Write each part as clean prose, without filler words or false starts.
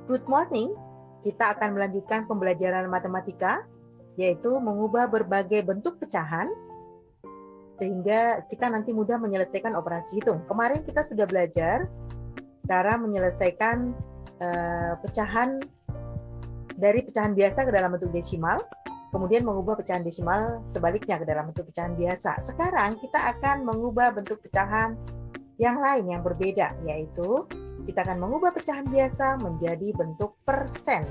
Good morning, kita akan melanjutkan pembelajaran matematika, yaitu mengubah berbagai bentuk pecahan, sehingga kita nanti mudah menyelesaikan operasi hitung. Kemarin kita sudah belajar cara menyelesaikan pecahan dari pecahan biasa ke dalam bentuk desimal, kemudian mengubah pecahan desimal sebaliknya ke dalam bentuk pecahan biasa. Sekarang kita akan mengubah bentuk pecahan yang lain yang berbeda, yaitu kita akan mengubah pecahan biasa menjadi bentuk persen.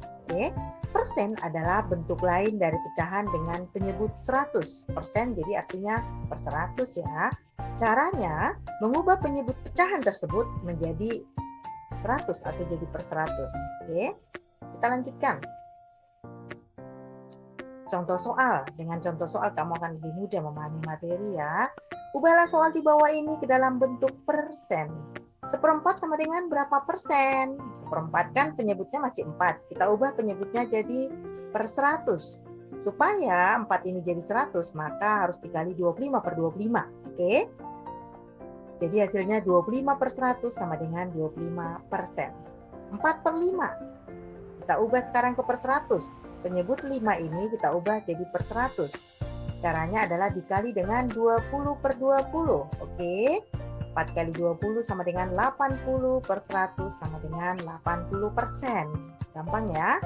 Oke, persen adalah bentuk lain dari pecahan dengan penyebut 100. Persen jadi artinya per 100 ya. Caranya mengubah penyebut pecahan tersebut menjadi 100 atau jadi per 100. Oke, kita lanjutkan. Contoh soal. Dengan contoh soal kamu akan lebih mudah memahami materi ya. Ubahlah soal di bawah ini ke dalam bentuk persen. Seperempat sama dengan berapa persen? Seperempat kan penyebutnya masih 4. Kita ubah penyebutnya jadi per 100. Supaya 4 ini jadi 100, maka harus dikali 25 per 25. Oke? Jadi hasilnya 25 per 100 sama dengan 25%. 4 per 5. Kita ubah sekarang ke per 100. Penyebut 5 ini kita ubah jadi per 100. Caranya adalah dikali dengan 20 per 20. Oke? 4 kali 20 sama dengan 80 per 100 sama dengan 80%. Gampang ya.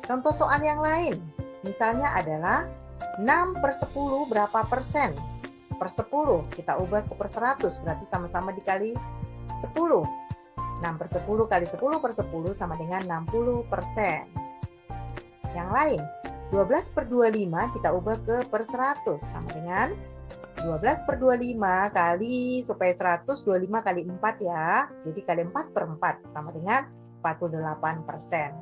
Contoh soal yang lain. Misalnya adalah 6 per 10 berapa persen? Per 10 kita ubah ke per 100. Berarti sama-sama dikali 10. 6 per 10 kali 10 per 10 sama dengan 60%. Yang lain. 12 per 25 kita ubah ke per 100. Sama dengan 12 per 25 kali, supaya 100, 25 kali 4 ya. Jadi kali 4 per 4 sama dengan 48%.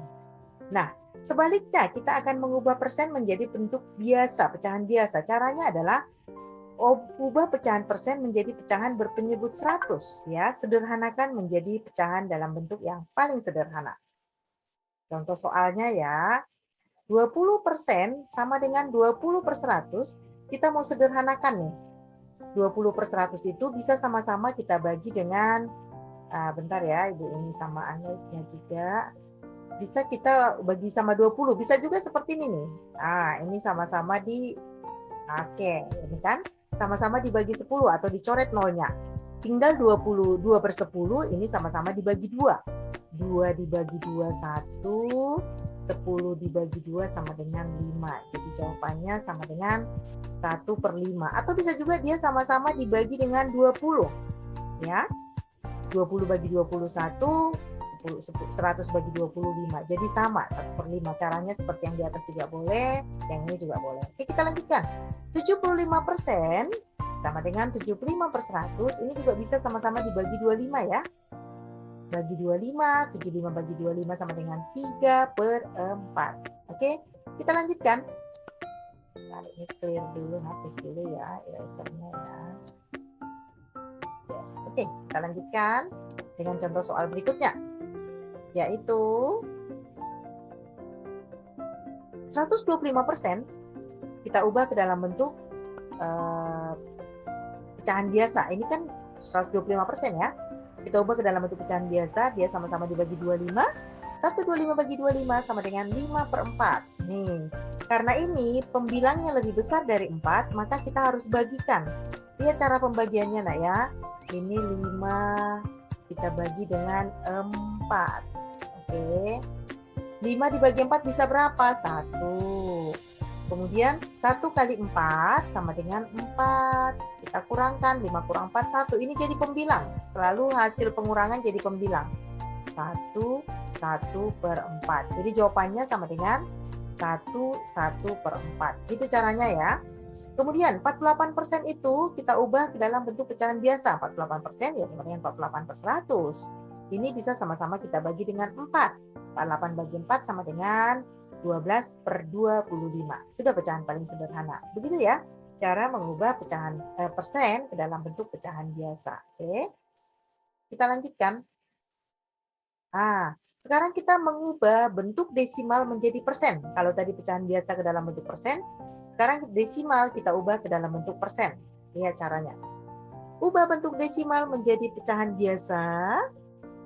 Nah, sebaliknya kita akan mengubah persen menjadi bentuk biasa, pecahan biasa. Caranya adalah ubah pecahan persen menjadi pecahan berpenyebut 100 ya. Sederhanakan menjadi pecahan dalam bentuk yang paling sederhana. Contoh soalnya ya. 20% sama dengan 20 per 100. Kita mau sederhanakan nih. 20 per 100 itu bisa sama-sama kita bagi dengan, bentar ya, Ibu ini samaannya juga. Bisa kita bagi sama 20, bisa juga seperti ini nih. Nah, ini sama-sama oke, ini kan sama-sama dibagi 10 atau dicoret nolnya. Tinggal 22 per 10 ini sama-sama dibagi 2. 2 dibagi 2, 1. 10 dibagi 2 sama dengan 5. Jadi jawabannya sama dengan 1 per 5. Atau bisa juga dia sama-sama dibagi dengan 20. Ya. 20 bagi 21, 100 bagi 25. Jadi sama, 1 per 5. Caranya seperti yang di atas juga boleh, yang ini juga boleh. Oke, kita lanjutkan. 75% sama dengan 75 per 100. Ini juga bisa sama-sama dibagi 25 ya. Bagi 25, 75 bagi 25 sama dengan 3 per 4. Oke, kita lanjutkan. Nah, ini clear dulu, hapus dulu ya erasernya ya. Yes, oke, kita lanjutkan dengan contoh soal berikutnya. Yaitu 125% kita ubah ke dalam bentuk pecahan biasa. Ini kan 125% ya. Kita ubah ke dalam bentuk pecahan biasa, dia sama-sama dibagi 25. 125 bagi 25 sama dengan 5 per 4. Nih, karena ini pembilangnya lebih besar dari 4, maka kita harus bagikan. Lihat cara pembagiannya nak ya. Ini 5, kita bagi dengan 4. Oke. 5 dibagi 4 bisa berapa? 1. Kemudian 1 kali 4 sama dengan 4. Kita kurangkan 5 kurang 4, 1. Ini jadi pembilang. Selalu hasil pengurangan jadi pembilang. 1 per 4. Jadi jawabannya sama dengan 1 per 4. Itu caranya ya. Kemudian 48% itu kita ubah ke dalam bentuk pecahan biasa. 48% ya sama dengan 48 per 100. Ini bisa sama-sama kita bagi dengan 4. 48 bagi 4 sama dengan 12 per 25. Sudah pecahan paling sederhana. Begitu ya, cara mengubah pecahan persen ke dalam bentuk pecahan biasa. Oke. Kita lanjutkan. Sekarang kita mengubah bentuk desimal menjadi persen. Kalau tadi pecahan biasa ke dalam bentuk persen, sekarang desimal kita ubah ke dalam bentuk persen. Lihat caranya. Ubah bentuk desimal menjadi pecahan biasa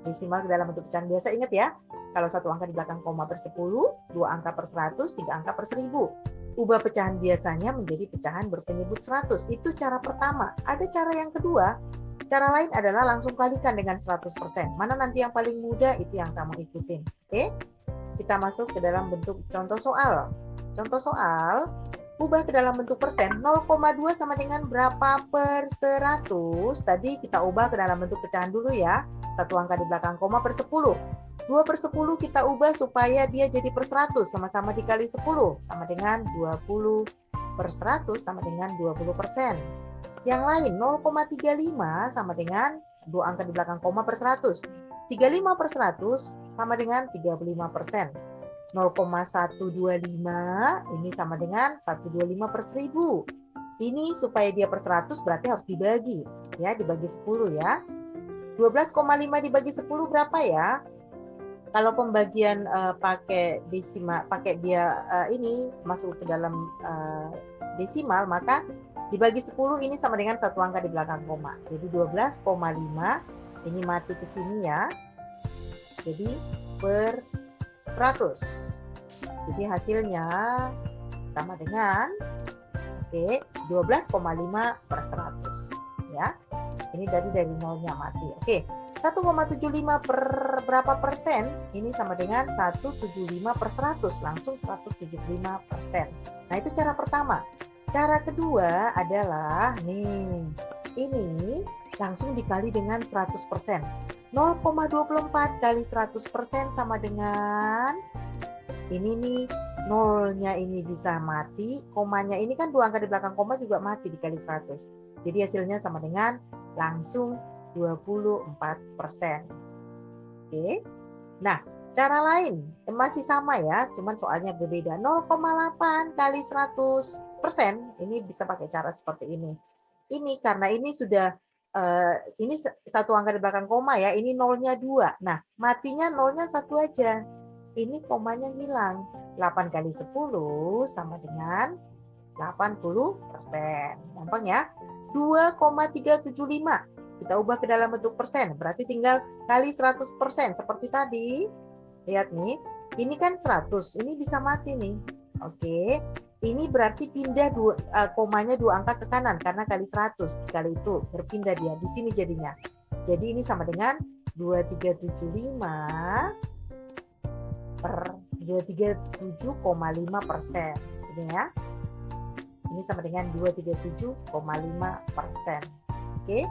desimal ke dalam bentuk pecahan biasa. Ingat ya, kalau satu angka di belakang koma per 10, dua angka per 100, tiga angka per 1000. Ubah pecahan biasanya menjadi pecahan berpenyebut 100. Itu cara pertama. Ada cara yang kedua. Cara lain adalah langsung kalikan dengan 100%. Mana nanti yang paling mudah, itu yang kamu ikutin. Oke? Kita masuk ke dalam bentuk contoh soal. Contoh soal, ubah ke dalam bentuk persen. 0,2 sama dengan berapa per 100? Tadi kita ubah ke dalam bentuk pecahan dulu ya. Satu angka di belakang koma per 10. 2 per 10 kita ubah supaya dia jadi per 100. Sama-sama dikali 10. Sama dengan 20 per 100 sama dengan 20%. Yang lain 0,35 sama dengan dua angka di belakang koma per 100. 35 per 100 sama dengan 35%. 0,125 ini sama dengan 125 per 1000. Ini supaya dia per 100 berarti harus dibagi. Ya, dibagi 10 ya. 12,5 dibagi 10 berapa ya? Kalau pembagian pakai desimal, pakai dia ini masuk ke dalam desimal, maka dibagi 10 ini sama dengan satu angka di belakang koma. Jadi 12,5 ini mati ke sini ya. Jadi per 100. Jadi hasilnya sama dengan 12,5 per 100 ya. Ini dari nolnya mati. 1,75 per berapa persen? Ini sama dengan 175 per 100, langsung 175%. Nah, itu cara pertama. Cara kedua adalah nih, ini langsung dikali dengan 100%. 0,24 kali 100% sama dengan ini nih, nolnya ini bisa mati, komanya ini kan dua angka di belakang koma juga mati dikali 100. Jadi hasilnya sama dengan langsung 24%. Oke. Nah, cara lain masih sama ya, cuman soalnya berbeda. 0,8 kali 100%, ini bisa pakai cara seperti ini. Ini karena ini sudah ini satu angka di belakang koma ya, ini nolnya 2. Nah, matinya nolnya 1 aja. Ini komanya hilang. 8 kali 10 sama dengan 80%. Gampang ya? 2,375. Kita ubah ke dalam bentuk persen. Berarti tinggal kali 100%. Seperti tadi. Lihat nih. Ini kan 100. Ini bisa mati nih. Oke. Ini berarti pindah komanya 2 angka ke kanan karena kali 100. Kali itu berpindah dia di sini jadinya. Jadi ini sama dengan 2375 per 237,5%. Ini ya. Ini sama dengan 237,5%. Oke.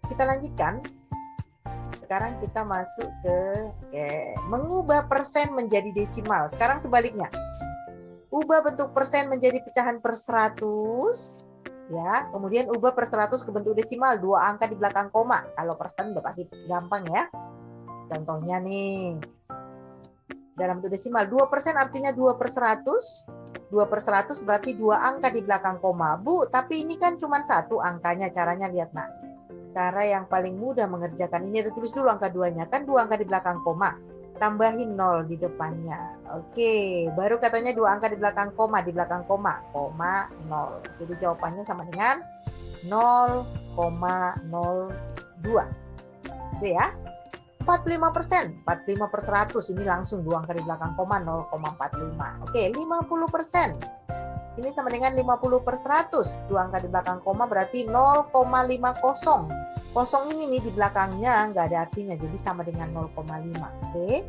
Kita lanjutkan. Sekarang kita masuk ke mengubah persen menjadi desimal. Sekarang sebaliknya. Ubah bentuk persen menjadi pecahan per 100. Ya, kemudian ubah per 100 ke bentuk desimal. 2 angka di belakang koma. Kalau persen udah pasti gampang ya. Contohnya nih. Dalam bentuk desimal. 2% artinya 2 per 100. 2 per 100 berarti 2 angka di belakang koma. Bu, tapi ini kan cuma 1 angkanya. Caranya lihat nak. Cara yang paling mudah mengerjakan ini, ada tulis dulu angka 2-nya. Kan 2 angka di belakang koma. Tambahin 0 di depannya. Oke, baru katanya 2 angka di belakang koma. Di belakang koma, 0. Jadi jawabannya sama dengan 0,02. Itu ya. 45%. 45 per 100. Ini langsung 2 angka di belakang koma, 0,45. Oke, 50%. Ini sama dengan 50 per 100. 2 angka di belakang koma berarti 0,50. Kosong ini nih di belakangnya nggak ada artinya, jadi sama dengan 0,5. Oke.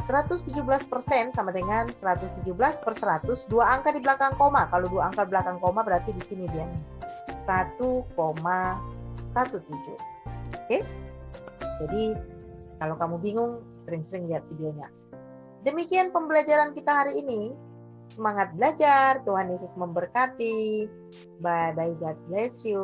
117% sama dengan 117 per 100. 2 angka di belakang koma. Kalau 2 angka di belakang koma berarti di sini dia nih. 1,17. Oke. Jadi kalau kamu bingung, sering-sering lihat videonya. Demikian pembelajaran kita hari ini. Semangat belajar, Tuhan Yesus memberkati. Bye bye, God bless you.